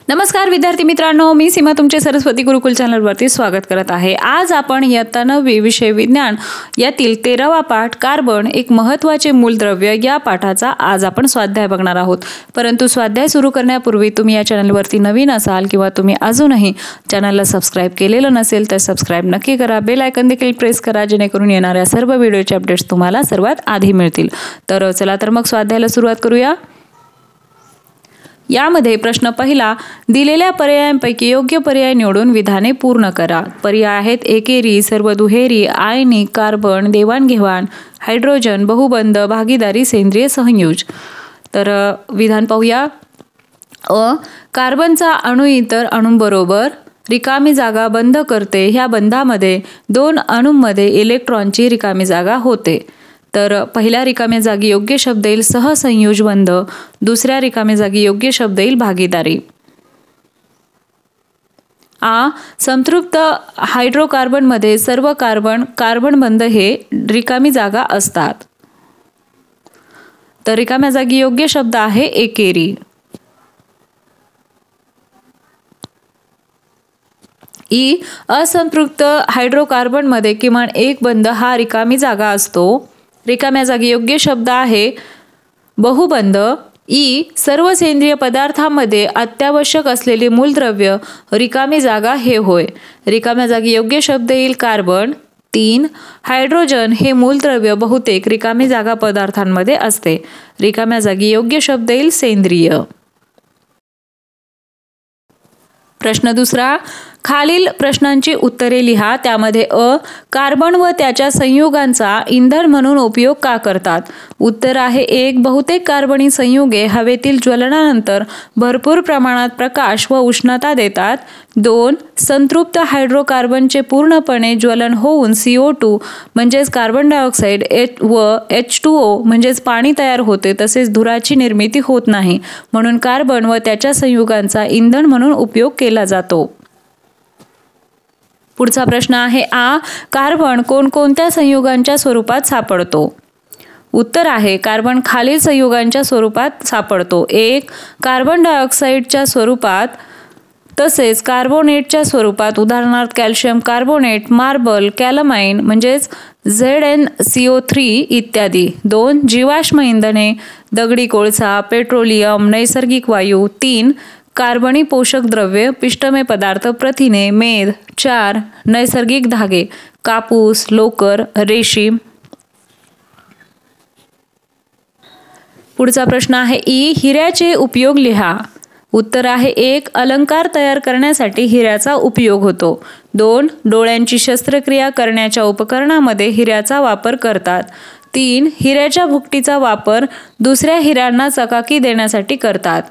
नमस्कार विद्यार्थी मित्रांनो, मी सीमा तुमचे सरस्वती गुरुकुल चॅनलवरती स्वागत करत आहे। आज आपण इयत्ता 9वी विषय विज्ञान यातील 13वा पाठ कार्बन एक महत्त्वाचे मूलद्रव्य या पाठाचा आज आपण स्वाध्याय बघणार आहोत। परंतु स्वाध्याय सुरू करण्यापूर्वी तुम्ही या चॅनलवरती नवीन असाल किंवा तुम्ही अजूनही चॅनलला सबस्क्राइब केलेलं नसेल तर सबस्क्राइब नक्की करा, बेल आयकॉन देखील प्रेस करा जेणेकरून येणाऱ्या सर्व व्हिडिओचे अपडेट्स तुम्हाला सर्वात आधी मिळतील। तर चला तर मग स्वाध्यायाला सुरुवात करूया। यामध्ये प्रश्न पहिला, दिलेल्या पर्यायांपैकी योग्य पर्याय निवडून विधाने पूर्ण करा। पर्याय आहेत एकेरी, सर्व दुहेरी, आयनिक, कार्बन, देवाणघेवाण, हायड्रोजन, बहुबंध, भागीदारी, सेंद्रिय संयुज। तर विधान पाहूया। कार्बनचा अणु इतर अणूंबरोबर रिकामी जागा बंद करते। ह्या बंधामध्ये दोन अणूंमध्ये इलेक्ट्रॉनची रिकामी जागा होते। तर पहिल्या रिकाम्या जागी योग्य शब्द येईल सहसंयोज बंध, दुसऱ्या रिकाम्या जागी योग्य शब्द येईल भागीदारी। संतृप्त हायड्रोकार्बनमध्ये सर्व कार्बन बंध हे रिकामी जागा असतात। तर रिकाम्या जागी योग्य शब्द आहे एकेरी। असंतृप्त हायड्रोकार्बनमध्ये किमान एक बंध हा रिकामी जागा असतो। रिकाम्या जागी योग्य शब्द आहे बहुबंध। सर्व सेंद्रिय पदार्थांमध्ये अत्यावश्यक असलेले मूलद्रव्य रिकामी जागा हे होय। रिकाम्या जागी योग्य शब्द येईल कार्बन। 3 हायड्रोजन हे मूलद्रव्य बहुतेक रिकामी जागा पदार्थांमध्ये असते। रिकाम्या जागी योग्य शब्द येईल सेंद्रिय। प्रश्न दुसरा, खालील प्रश्नांची उत्तरे लिहा। त्यामध्ये कार्बन व त्याच्या संयुगांचा इंधन म्हणून उपयोग का करतात? उत्तर आहे 1 बहुतेक कार्बनी संयुगे हवेतील ज्वलनानंतर भरपूर प्रमाणात प्रकाश व उष्णता देतात। 2 संतृप्त हायड्रोकार्बनचे पूर्णपणे ज्वलन होऊन CO2 म्हणजेच कार्बन डायऑक्साईड व H2O म्हणजेच पाणी तयार होते, तसेच धुराची निर्मिती होत नाही, म्हणून कार्बन व त्याच्या संयुगांचा इंधन म्हणून उपयोग केला जातो। पुढचा प्रश्न आहे कार्बन कोणकोणत्या संयुगांच्या स्वरूपात सापडतो? उत्तर आहे कार्बन खालील संयुगांच्या स्वरूपात सापडतो। 1 कार्बन डायऑक्साईडच्या स्वरूपात, तसेच कार्बोनेटच्या स्वरूपात, उदाहरणार्थ कॅल्शियम कार्बोनेट, मार्बल, कॅलमाइन म्हणजेच ZnCO3 इत्यादी। 2 जीवाश्म इंधने, दगडी कोळसा, पेट्रोलियम, नैसर्गिक वायू। 3 कार्बनी पोषक द्रव्ये, पिष्टमय पदार्थ, प्रथिने, मेद। 4 नैसर्गिक धागे, कापूस, लोकर, रेशीम। पुढचा प्रश्न आहे हिऱ्याचे उपयोग लिहा। उत्तर आहे 1 अलंकार तयार करण्यासाठी हिऱ्याचा उपयोग होतो। 2 डोळ्यांची शस्त्रक्रिया करण्याच्या उपकरणामध्ये हिऱ्याचा वापर करतात। 3 हिऱ्याच्या भुकटीचा वापर दुसऱ्या हिऱ्यांना चकाकी देण्यासाठी करतात।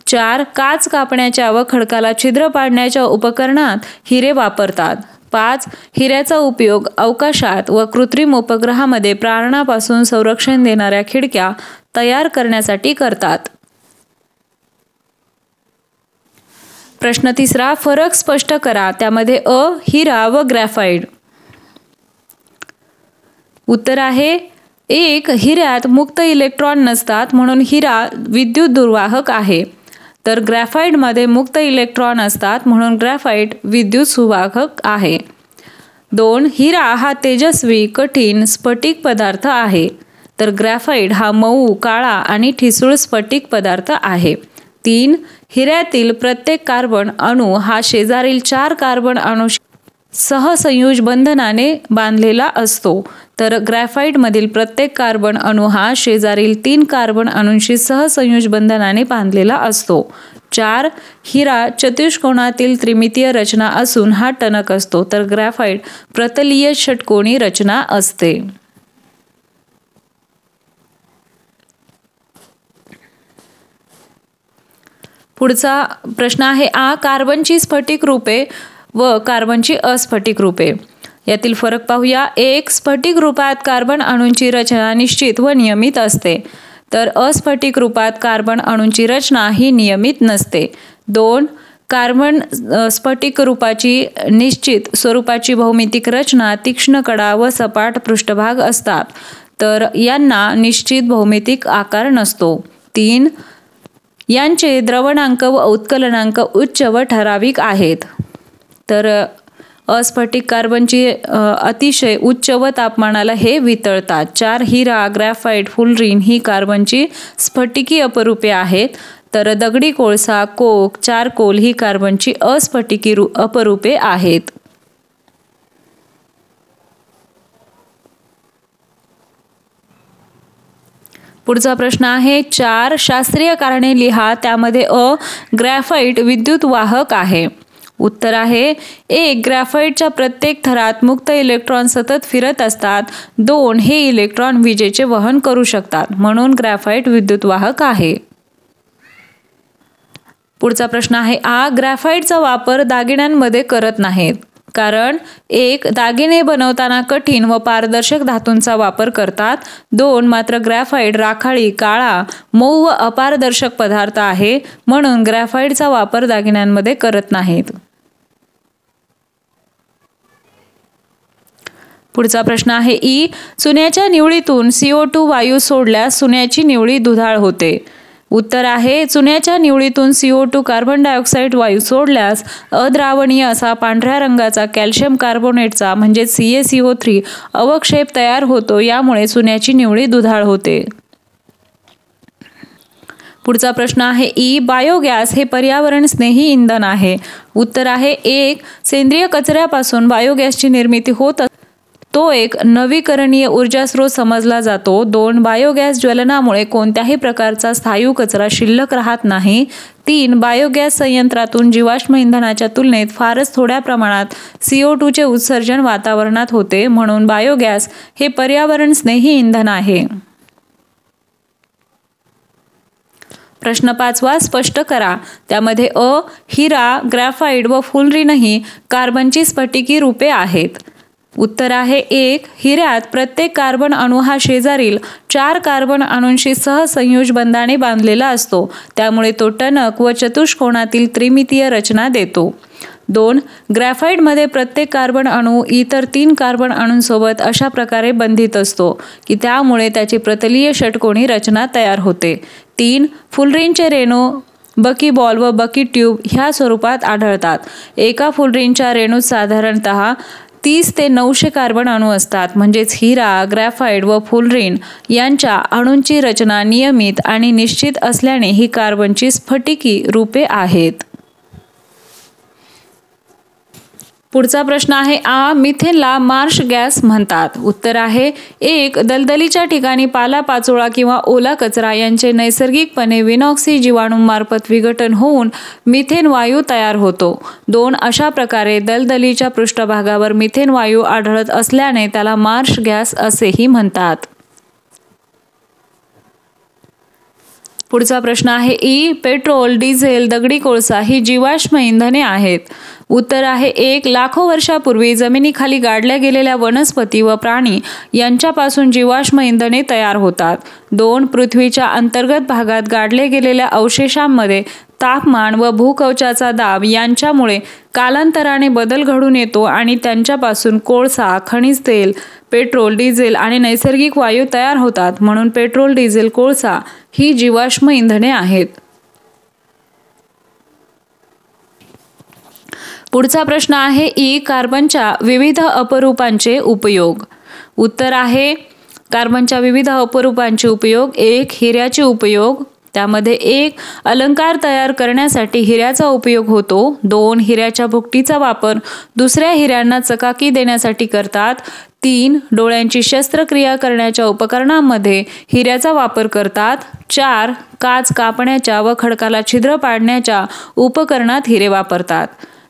4 काच कापण्याच्या व खडकाला छिद्र पाडण्याच्या उपकरणात हिरे वापरतात। 5 हिऱ्याचा उपयोग अवकाशात व कृत्रिम उपग्रहामध्ये प्रारणापासून संरक्षण देणाऱ्या खिडक्या तयार करण्यासाठी करतात। प्रश्न तिसरा, फरक स्पष्ट करा। त्यामध्ये हिरा व ग्रॅफाइट। उत्तर आहे 1 हिऱ्यात मुक्त इलेक्ट्रॉन नसतात, म्हणून हिरा विद्युत दुर्वाहक आहे। तर ग्रॅफाइटमध्ये मुक्त इलेक्ट्रॉन असतात, म्हणून ग्रॅफाइट विद्युत सुवाहक आहे। 2 हिरा हा तेजस्वी, कठीण, स्फटिक पदार्थ आहे। तर ग्रॅफाइट हा मऊ, काळा आणि ठिसूळ स्फटिक पदार्थ आहे। 3 हिऱ्यातील प्रत्येक कार्बन अणू हा शेजारील 4 कार्बन अणू सहसंयोज बंधनाने बांधलेला असतो। तर ग्रॅफाइटमधील प्रत्येक कार्बन अणू हा शेजारील 3 कार्बन अणूंशी सहसंयोज बंधनाने बांधलेला असतो। 4 हिरा चतुष्कोणातील त्रिमितीय रचना असून हा टणक असतो। तर ग्रॅफाइट प्रतलीय षटकोनी रचना असते। पुढचा प्रश्न आहे कार्बनची स्फटिक रूपे व कार्बनची अस्फटिक रूपे। यातील फरक पाहूया। 1 स्फटिक रूपात कार्बन अणूंची रचना निश्चित व नियमित असते, तर अस्फटिक रूपात कार्बन अणूंची रचना ही नियमित नसते। 2 कार्बन स्फटिक रूपाची निश्चित स्वरूपाची भौमितिक रचना, तीक्ष्ण कडा व सपाट पृष्ठभाग असतात, तर यांना निश्चित भौमितिक आकार नसतो। 3 यांचे द्रवणांक व उत्कलनांक उच्च व ठराविक आहेत। तर अस्फटिक कार्बनची अतिशय उच्च व तापमानाला हे वितळतात। 4 हिरा, ग्रॅफाइट, फुलरीन ही कार्बनची स्फटिकी अपरूपे आहेत। तर दगडी कोळसा, कोक, चारकोल ही कार्बनची अस्फटिकी अपरूपे आहेत। पुढचा प्रश्न आहे 4 शास्त्रीय कारणे लिहा, त्यामध्ये अ ग्रॅफाइट विद्युत वाहक आहे। उत्तर आहे 1 ग्रॅफाइटच्या प्रत्येक थरात मुक्त इलेक्ट्रॉन सतत फिरत असतात। 2 हे इलेक्ट्रॉन विजेचे वहन करू शकतात, म्हणून ग्रॅफाइट विद्युत वाहक आहे। पुढचा प्रश्न आहे आ ग्रॅफाइटचा वापर दागिन्यांमध्ये करत नाहीत, कारण 1 दागिने बनवताना कठीण व पारदर्शक धातूंचा वापर करतात। 2 मात्र ग्रॅफाइट राखाळी, काळा, मऊ व अपारदर्शक पदार्थ आहे, म्हणून ग्रॅफाइटचा वापर दागिन्यांमध्ये करत नाहीत। पुढचा प्रश्न आहे ई चुन्याच्या निवळीतून CO2 वायू सोडल्यास चुन्याची निवळी दुधाळ होते। उत्तर आहे चुन्याच्या निवळीतून CO2 कार्बन डायऑक्साईड वायू सोडल्यास अद्रावणीय असा पांढऱ्या रंगाचा कॅल्शियम कार्बोनेटचा म्हणजे CaCO3 अवक्षेप तयार होतो, यामुळे चुन्याची निवळी दुधाळ होते। पुढचा प्रश्न आहे ई बायोगॅस हे पर्यावरण स्नेही इंधन आहे। उत्तर आहे 1 सेंद्रिय कचऱ्यापासून बायोगॅसची निर्मिती होत तो एक नवीकरणीय ऊर्जा स्रोत समजला जातो। 2 बायोगॅस ज्वलनामुळे कोणत्याही प्रकारचा स्थायू कचरा शिल्लक राहत नाही। 3 बायोगॅस संयंत्रातून जीवाश्म इंधनाच्या तुलनेत फारच थोड्या प्रमाणात CO2 चे उत्सर्जन वातावरणात होते, म्हणून बायोगॅस हे पर्यावरण स्नेही इंधन आहे। प्रश्न 5 स्पष्ट करा, त्यामध्ये अ हिरा, ग्रॅफाइट व फुलरीन ही कार्बनची स्फटिकी रूपे आहेत। उत्तर आहे 1 हिऱ्यात प्रत्येक कार्बन अणू हा शेजारील 4 कार्बन अणूंशी सहसंयोज बंधाने बांधलेला असतो, त्यामुळे तो टणक व चतुष्कोणातील त्रिमितीय रचना देतो। 2 ग्रॅफाइटमध्ये प्रत्येक कार्बन अणू इतर 3 कार्बन अणूंसोबत अशा प्रकारे बंधित असतो की त्यामुळे त्याची प्रतलीय षटकोनी रचना तयार होते। 3 फुलरीनचे रेणू बकीबॉल व बकी ट्यूब ह्या स्वरूपात आढळतात। एका फुलरीनच्या रेणूत साधारणतः 30 ते 900 कार्बन अणू असतात, म्हणजेच हिरा, ग्रॅफाइट व फुलरीन यांच्या अणूंची रचना नियमित आणि निश्चित असल्याने ही कार्बनची स्फटिकी रूपे आहेत। पुढचा प्रश्न आहे आ मिथेनला मार्श गॅस म्हणतात। उत्तर आहे 1 दलदलीच्या ठिकाणी पालापाचोळा किंवा ओला कचरा यांचे नैसर्गिकपणे विनॉक्सी जीवाणूंमार्फत विघटन होऊन मिथेन वायू तयार होतो। 2 अशा प्रकारे दलदलीच्या पृष्ठभागावर मिथेन वायू आढळत असल्याने त्याला मार्श गॅस असेही म्हणतात। पुढचा प्रश्न आहे ई पेट्रोल, डिझेल, दगडी कोळसा ही जीवाश्म इंधने आहेत। उत्तर आहे 1 लाखो वर्षापूर्वी जमिनीखाली गाडल्या गेलेल्या वनस्पती व प्राणी यांच्यापासून जीवाश्म इंधने तयार होतात। 2 पृथ्वीच्या अंतर्गत भागात गाडले गेलेल्या अवशेषांमध्ये तापमान व भूकवचाचा दाब यांच्यामुळे कालांतराने बदल घडून येतो आणि त्यांच्यापासून कोळसा, खनिज तेल, पेट्रोल, डिझेल आणि नैसर्गिक वायू तयार होतात, म्हणून पेट्रोल, डिझेल, कोळसा ही जीवाश्म इंधने आहेत। पुढचा प्रश्न आहे ई कार्बनच्या विविध अपरूपांचे उपयोग। उत्तर आहे कार्बनच्या विविध अपरूपांचे उपयोग 1 हिऱ्याचे उपयोग, त्यामध्ये 1 अलंकार तयार करण्यासाठी हिऱ्याचा उपयोग होतो। 2 हिऱ्याच्या भुकटीचा वापर दुसऱ्या हिऱ्यांना चकाकी देण्यासाठी करतात। 3 डोळ्यांची शस्त्रक्रिया करण्याच्या उपकरणांमध्ये हिऱ्याचा वापर करतात। 4 काच कापण्याच्या व खडकाला छिद्र पाडण्याच्या उपकरणात हिरे वापरतात।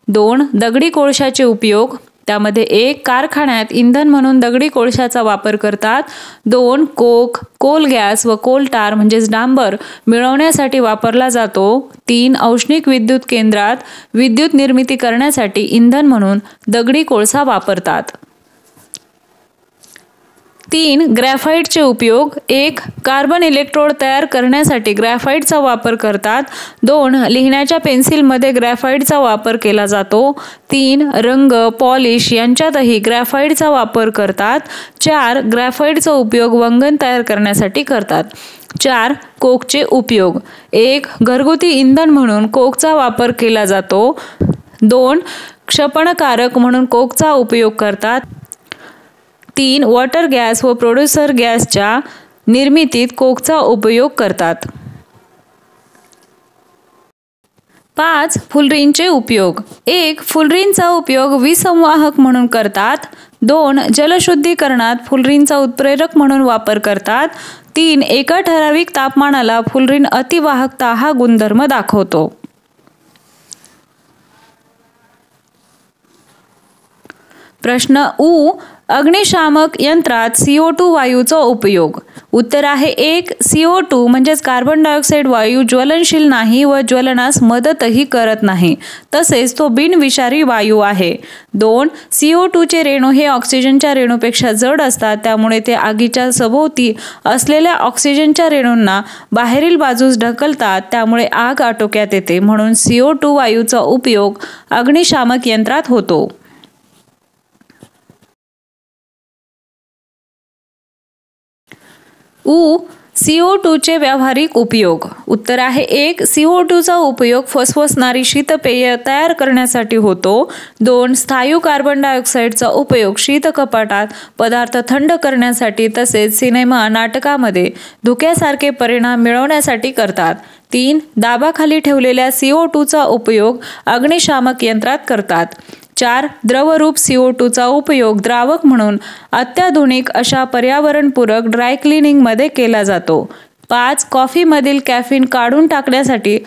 2 दगडी कोळशाचे उपयोग, त्यामध्ये 1 कारखान्यात इंधन म्हणून दगडी कोळशाचा वापर करतात। 2 कोक, कोल गॅस व कोल टार म्हणजेच डांबर मिळवण्यासाठी वापरला जातो। 3 औष्णिक विद्युत केंद्रात विद्युत निर्मिती करण्यासाठी इंधन म्हणून दगडी कोळसा वापरतात। 3 ग्रॅफाइटचे उपयोग, 1 कार्बन इलेक्ट्रोड तयार करण्यासाठी ग्रॅफाइटचा वापर करतात। 2 लिहिण्याच्या पेन्सिलमध्ये ग्रॅफाइटचा वापर केला जातो। 3 रंग, पॉलिश यांच्यातही ग्रॅफाइटचा वापर करतात। 4 ग्रॅफाइटचा उपयोग वंगण तयार करण्यासाठी करतात। 4. कोकचे उपयोग. 1. घरगुती इंधन म्हणून कोकचा वापर केला जातो. 2. क्षपणकारक म्हणून कोकचा उपयोग करतात. 3. वॉटर गॅस व प्रोड्युसर गॅसच्या निर्मितीत कोकचा उपयोग करतात. 5. फुलरिनचे उपयोग. 1. फुलरिनचा उपयोग विसंवाहक म्हणून करतात. 2. जलशुद्धीकरणात फुलरिनचा उत्प्रेरक म्हणून वापर करतात. 3. एका ठराविक तापमानाला फुलरिन अतिवाहकता हा गुणधर्म दाखवतो. प्रश्न उ. अग्निशामक यंत्रात CO2 वायूचा उपयोग. उत्तर आहे 1. CO2 म्हणजेच कार्बन डायऑक्साईड वायू ज्वलनशील नाही व ज्वलनास मदतही करत नाही, तसेच तो बिनविषारी वायू आहे. 2. CO2चे रेणू हे ऑक्सिजनच्या रेणूपेक्षा जड असतात, त्यामुळे ते आगीच्या सभोवती असलेल्या ऑक्सिजनच्या रेणूंना बाहेरील बाजूस ढकलतात, त्यामुळे आग आटोक्यात येते. म्हणून CO2 वायूचा उपयोग अग्निशामक यंत्रात होतो. उ. CO2चे व्यावहारिक उपयोग. उत्तर आहे 1. CO2चा उपयोग फसफसणारी शीतपेय तयार करण्यासाठी होतो. 2. स्थायू कार्बन डायऑक्साईडचा उपयोग शीतकपाटात पदार्थ थंड करण्यासाठी तसेच सिनेमा नाटकामध्ये धुक्यासारखे परिणाम मिळवण्यासाठी करतात. 3. दाबाखाली ठेवलेल्या CO2चा उपयोग अग्निशामक यंत्रात करतात. 4. द्रवरूप CO2चा उपयोग द्रावक म्हणून अत्याधुनिक अशा पर्यावरणपूरक ड्रायक्लिनिंगमध्ये केला जातो. 5. कॉफीमधील कॅफीन काढून टाकण्यासाठी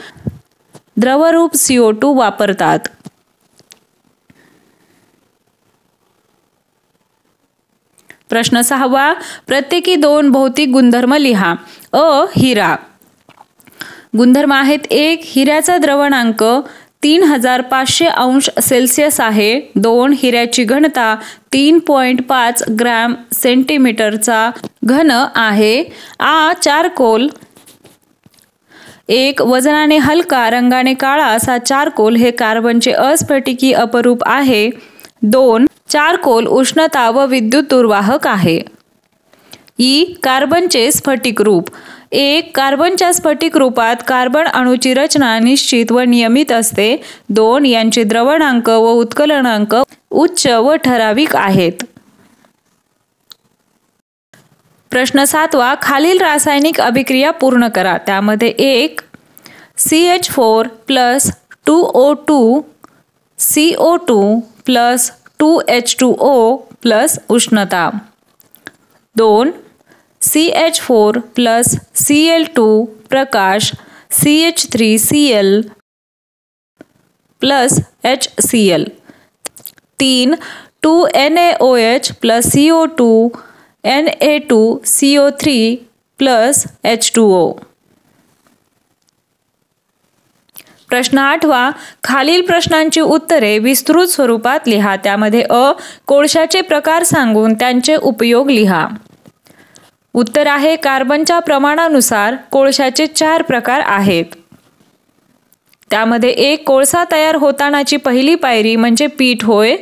द्रवरूप CO2 वापरतात. प्रश्न 6. प्रत्येकी 2 भौतिक गुणधर्म लिहा. अ. हिरा. गुणधर्म आहेत. 1. हिऱ्याचा द्रवणांक 3500 अंश सेल्सिअस आहे. 2. हिऱ्याची घनता 3.5 ग्रॅम सेंटीमीटरचा घन आहे. आ. चारकोल. 1. वजनाने हलका, रंगाने काळा असा चारकोल हे कार्बनचे अस्फटिकी अपरूप आहे. 2. चारकोल उष्णता व विद्युत दुर्वाहक आहे. ई. कार्बनचे स्फटिक रूप. 1. कार्बनच्या स्फटिक रूपात कार्बन अणूची रचना निश्चित व नियमित असते. 2. यांचे द्रवणांक व उत्कलनांक उच्च व ठराविक आहेत. प्रश्न 7. खालील रासायनिक अभिक्रिया पूर्ण करा. त्यामध्ये 1. CH4 + 2O2 CO2 + 2H2O + उष्णता. 2. CH4 + Cl2 प्रकाश CH3Cl + HCl. 3. 2NaOH + CO2 Na2CO3 + H2O. प्रश्न 8. खालील प्रश्नांची उत्तरे विस्तृत स्वरूपात लिहा. त्यामध्ये अ. कोळशाचे प्रकार सांगून त्यांचे उपयोग लिहा. उत्तर आहे कार्बनच्या प्रमाणानुसार कोळशाचे 4 प्रकार आहेत. त्यामध्ये 1. कोळसा तयार होतानाची पहिली पायरी म्हणजे पीठ होय.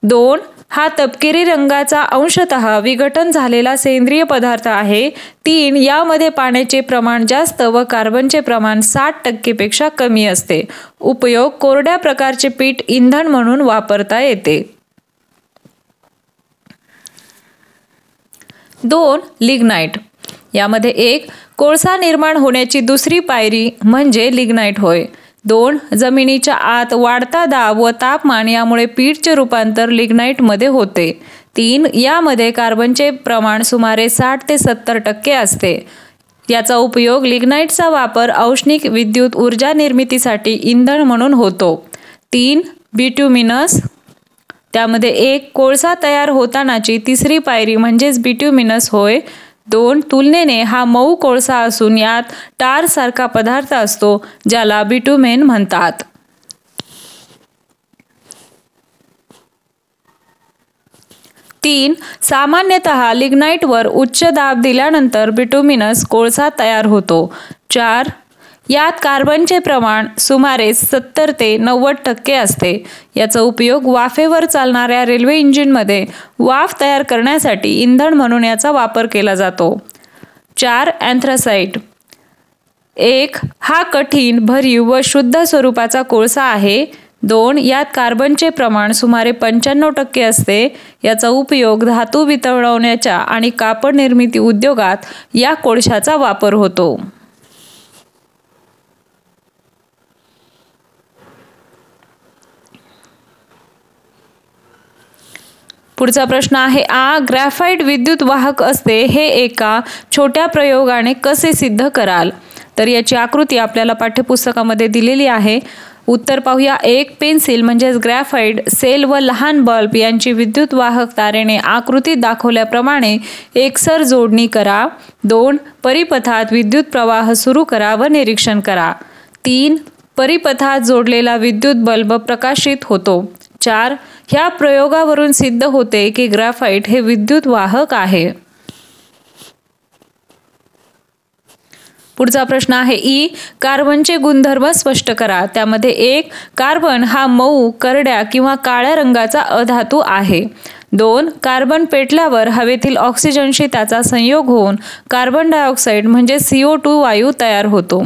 2. हा तपकिरी रंगाचा अंशतः विघटन झालेला सेंद्रिय पदार्थ आहे. 3. यामध्ये पाण्याचे प्रमाण जास्त व कार्बनचे प्रमाण 60% पेक्षा कमी असते. उपयोग कोरड्या प्रकारचे पीठ इंधन म्हणून वापरता येते. 2. लिग्नाइट. यामध्ये 1. कोळसा निर्माण होण्याची दुसरी पायरी म्हणजे लिग्नाइट होय. 2. जमिनीच्या आत वाढता दाब व तापमान यामुळे पीठचे रूपांतर लिग्नाइटमध्ये होते. 3. यामध्ये कार्बनचे प्रमाण सुमारे 60 ते 70% असते. याचा उपयोग लिग्नाइटचा वापर औष्णिक विद्युत ऊर्जा निर्मितीसाठी इंधन म्हणून होतो. 3. बिट्युमिनस. त्यामध्ये 1. कोळसा तयार होतानाची तिसरी पायरी म्हणजेच बिट्युमिनस होय. 2. तुलनेने हा मऊ कोळसा असून यात टार सारखा पदार्थ असतो ज्याला बिटुमेन म्हणतात. 3. सामान्यतः लिग्नाइटवर उच्च दाब दिल्यानंतर बिटुमिनस कोळसा तयार होतो. 4. यात कार्बनचे प्रमाण सुमारे 70 ते 90% असते. याचा उपयोग वाफेवर चालणाऱ्या रेल्वे इंजिनमध्ये वाफ तयार करण्यासाठी इंधन म्हणून याचा वापर केला जातो. 4 अँथ्रासाइट. 1 हा कठीण, भरीव व शुद्ध स्वरूपाचा कोळसा आहे. 2 यात कार्बनचे प्रमाण सुमारे 95% असते. याचा उपयोग धातू वितळवण्याच्या आणि कापड निर्मिती उद्योगात या कोळशाचा वापर होतो. पुढचा प्रश्न आहे ग्रॅफाइट विद्युत वाहक असते हे एका छोट्या प्रयोगाने कसे सिद्ध कराल? तर याची आकृती आपल्याला पाठ्यपुस्तकामध्ये दिलेली आहे. उत्तर पाहूया. 1 पेन्सिल म्हणजेच ग्रॅफाइट सेल व लहान बल्ब यांची विद्युत वाहक तारेने आकृतीत दाखवल्याप्रमाणे एकसर जोडणी करा. 2 परिपथात विद्युत प्रवाह सुरू करा व निरीक्षण करा. 3 परिपथात जोडलेला विद्युत बल्ब प्रकाशित होतो. 4 ह्या प्रयोगावरून सिद्ध होते की ग्रॅफाइट हे विद्युत वाहक आहे. पुढचा प्रश्न आहे कार्बनचे गुणधर्म स्पष्ट करा. त्यामध्ये 1 कार्बन हा मऊ, करड्या किंवा काळ्या रंगाचा अधातू आहे. 2 कार्बन पेटल्यावर हवेतील ऑक्सिजनशी त्याचा संयोग होऊन कार्बन डायऑक्साईड म्हणजे CO2 वायू तयार होतो.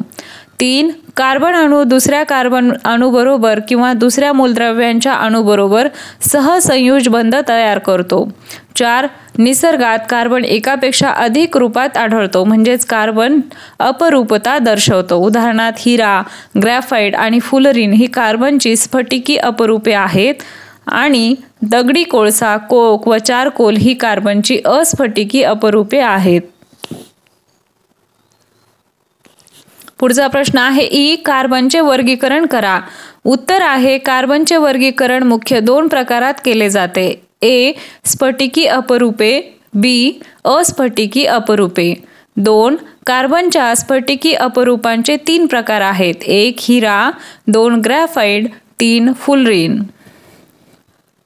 3 कार्बन अणू दुसऱ्या कार्बन अणूबरोबर किंवा दुसऱ्या मूलद्रव्यांच्या अणूबरोबर सहसंयुज बंध तयार करतो. 4 निसर्गात कार्बन एकापेक्षा अधिक रूपात आढळतो म्हणजेच कार्बन अपरूपता दर्शवतो. उदाहरणार्थ हिरा, ग्रॅफाइट आणि फुलरीन ही कार्बनची स्फटिकी अपरूपे आहेत आणि दगडी कोळसा, कोक व चारकोल ही कार्बनची अस्फटिकी अपरूपे आहेत. पुढचा प्रश्न आहे कार्बनचे वर्गीकरण करा. उत्तर आहे कार्बनचे वर्गीकरण मुख्य 2 प्रकारात केले जाते. A स्फटिकी अपरूपे, B अस्फटिकी अपरूपे. 2 कार्बनच्या स्फटिकी अपरूपांचे 3 प्रकार आहेत. 1 हिरा, 2 ग्रॅफाइट, 3 फुलरीन.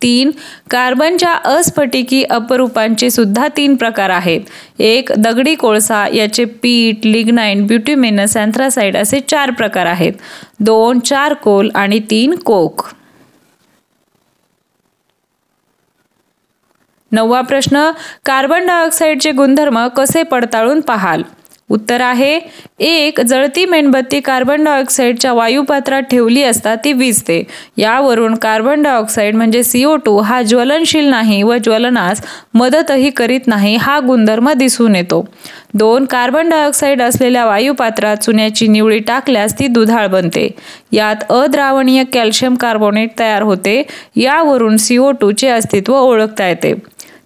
3 कार्बनच्या अस्फटिकी अपरूपांचे सुद्धा 3 प्रकार आहेत. 1 दगडी कोळसा, याचे पीट, लिग्नाईन, ब्युटिमिनस, अँथ्रासाइट असे 4 प्रकार आहेत. 2 चारकोल आणि 3 कोक. 9वा प्रश्न कार्बन डायऑक्साईडचे गुणधर्म कसे पडताळून पाहाल? उत्तर आहे 1 जळती मेणबत्ती कार्बन डायऑक्साईडच्या वायुपात्रात ठेवली असता ती विझते. यावरून कार्बन डायऑक्साईड म्हणजे CO2 हा ज्वलनशील नाही व ज्वलनास मदतही करीत नाही हा गुणधर्म दिसून येतो. 2 कार्बन डायऑक्साईड असलेल्या वायुपात्रात चुन्याची निवळी टाकल्यास ती दुधाळ बनते. यात अद्रावणीय कॅल्शियम कार्बोनेट तयार होते. यावरून CO2 चे अस्तित्व ओळखता येते.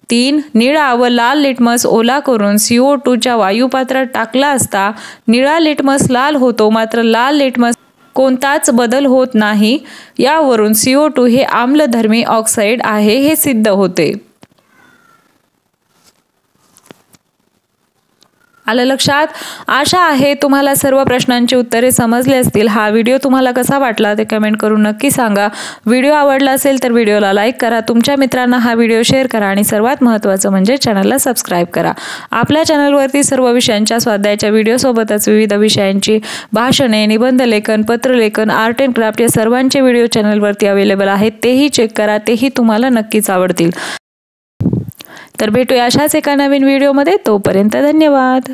3 निळा व लाल लिटमस ओला करून CO2 च्या वायुपात्रात टाकला असता निळा लिटमस लाल होतो मात्र लाल लिटमस कोणताच बदल होत नाही. यावरून CO2 हे आम्लधर्मी ऑक्साईड आहे हे सिद्ध होते. आलं लक्षात? आशा आहे तुम्हाला सर्व प्रश्नांची उत्तरे समजली असतील. हा व्हिडिओ तुम्हाला कसा वाटला ते कमेंट करून नक्की सांगा. व्हिडिओ आवडला असेल तर व्हिडिओला लाईक करा, तुमच्या मित्रांना हा व्हिडिओ शेअर करा आणि सर्वात महत्त्वाचं म्हणजे चॅनलला सबस्क्राईब करा. आपल्या चॅनलवरती सर्व विषयांच्या स्वाध्यायाच्या व्हिडिओसोबतच विविध विषयांची भाषणे, निबंध लेखन, पत्रलेखन, आर्ट अँड क्राफ्ट या सर्वांचे व्हिडिओ चॅनलवरती अवेलेबल आहेत. तेही चेक करा, तेही तुम्हाला नक्कीच आवडतील. तर भेटूया अशाच एका नवीन व्हिडिओमध्ये. तोपर्यंत धन्यवाद.